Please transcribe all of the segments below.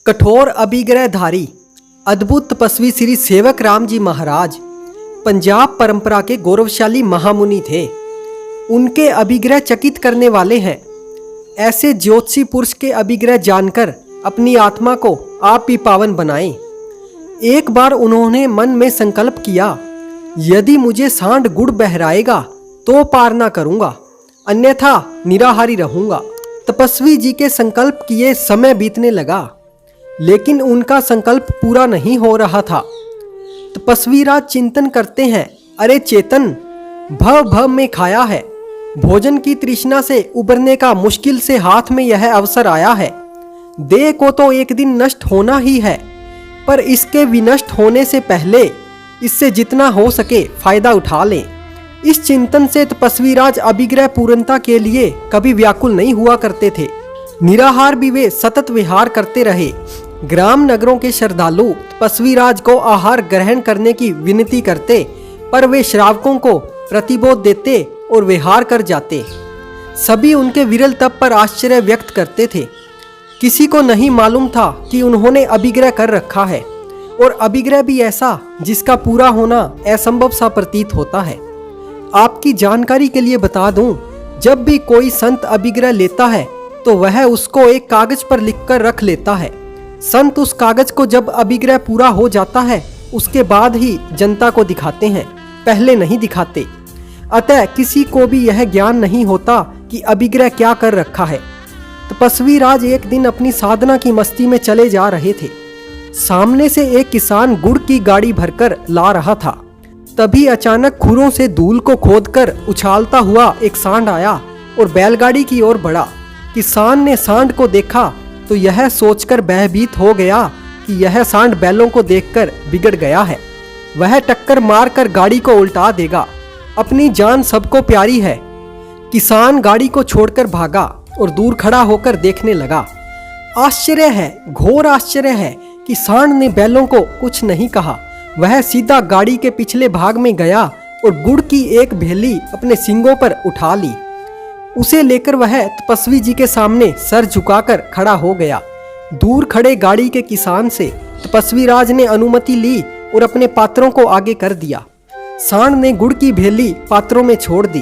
कठोर अभिग्रहधारी अद्भुत तपस्वी श्री सेवक राम जी महाराज पंजाब परंपरा के गौरवशाली महामुनि थे। उनके अभिग्रह चकित करने वाले हैं। ऐसे ज्योतिषी पुरुष के अभिग्रह जानकर अपनी आत्मा को आप ही पावन बनाएं। एक बार उन्होंने मन में संकल्प किया, यदि मुझे सांड गुड़ बहराएगा तो पार ना करूंगा, अन्यथा निराहारी रहूंगा। तपस्वी जी के संकल्प किए समय बीतने लगा, लेकिन उनका संकल्प पूरा नहीं हो रहा था। तपस्वी राज चिंतन करते हैं, अरे चेतन, भव भव में खाया है, भोजन की तृष्णा से उबरने का मुश्किल से हाथ में यह अवसर आया है। देह को तो एक दिन नष्ट होना ही है, पर इसके विनष्ट होने से पहले इससे जितना हो सके फायदा उठा लें। इस चिंतन से तपस्वी राज अभिग्रह पूर्णता के लिए कभी व्याकुल नहीं हुआ करते थे। निराहार भी वे सतत विहार करते रहे। ग्राम नगरों के श्रद्धालु तपस्वी राज को आहार ग्रहण करने की विनती करते, पर वे श्रावकों को प्रतिबोध देते और विहार कर जाते। सभी उनके विरल तप पर आश्चर्य व्यक्त करते थे। किसी को नहीं मालूम था कि उन्होंने अभिग्रह कर रखा है, और अभिग्रह भी ऐसा जिसका पूरा होना असंभव सा प्रतीत होता है। आपकी जानकारी के लिए बता दूं, जब भी कोई संत अभिग्रह लेता है तो वह उसको एक कागज पर लिखकर रख लेता है। संत उस कागज को जब अभिग्रह पूरा हो जाता है उसके बाद ही जनता को दिखाते हैं, पहले नहीं दिखाते। अतः किसी को भी यह ज्ञान नहीं होता कि अभिग्रह क्या कर रखा है। तपस्वी राज एक दिन अपनी साधना की मस्ती में चले जा रहे थे। सामने से एक किसान गुड़ की गाड़ी भरकर ला रहा था। तभी अचानक खुरों से धूल को खोदकर उछालता हुआ एक सांड आया और बैलगाड़ी की ओर बढ़ा। किसान ने सांड को देखा तो यह सोचकर भयभीत हो गया कि यह सांड बैलों को देखकर बिगड़ गया है, वह टक्कर मारकर गाड़ी को उल्टा देगा। अपनी जान सबको प्यारी है। किसान गाड़ी को छोड़कर भागा और दूर खड़ा होकर देखने लगा। आश्चर्य है, घोर आश्चर्य है कि सांड ने बैलों को कुछ नहीं कहा। वह सीधा गाड़ी के पिछले भाग में गया और गुड़ की एक भेली अपने सींगों पर उठा ली। उसे लेकर वह तपस्वी जी के सामने सर झुकाकर खड़ा हो गया। दूर खड़े गाड़ी के किसान से तपस्वी राज ने अनुमति ली और अपने पात्रों को आगे कर दिया। सांड ने गुड़ की भेली पात्रों में छोड़ दी।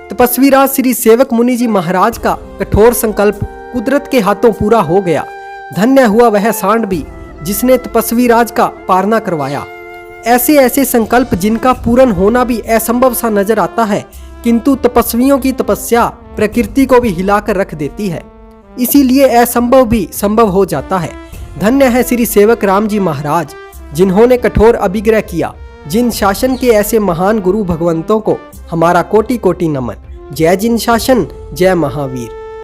तपस्वी राज श्री सेवक मुनि जी महाराज का कठोर संकल्प कुदरत के हाथों पूरा हो गया। धन्य हुआ वह सांड भी जिसने तपस्वी राज का पारना करवाया। ऐसे ऐसे संकल्प जिनका पूर्ण होना भी असंभव सा नजर आता है, किंतु तपस्वियों की तपस्या प्रकृति को भी हिलाकर रख देती है। इसीलिए असंभव भी संभव हो जाता है। धन्य है श्री सेवक राम जी महाराज जिन्होंने कठोर अभिग्रह किया। जिन शासन के ऐसे महान गुरु भगवंतों को हमारा कोटि कोटि नमन। जय जिन शासन, जय महावीर।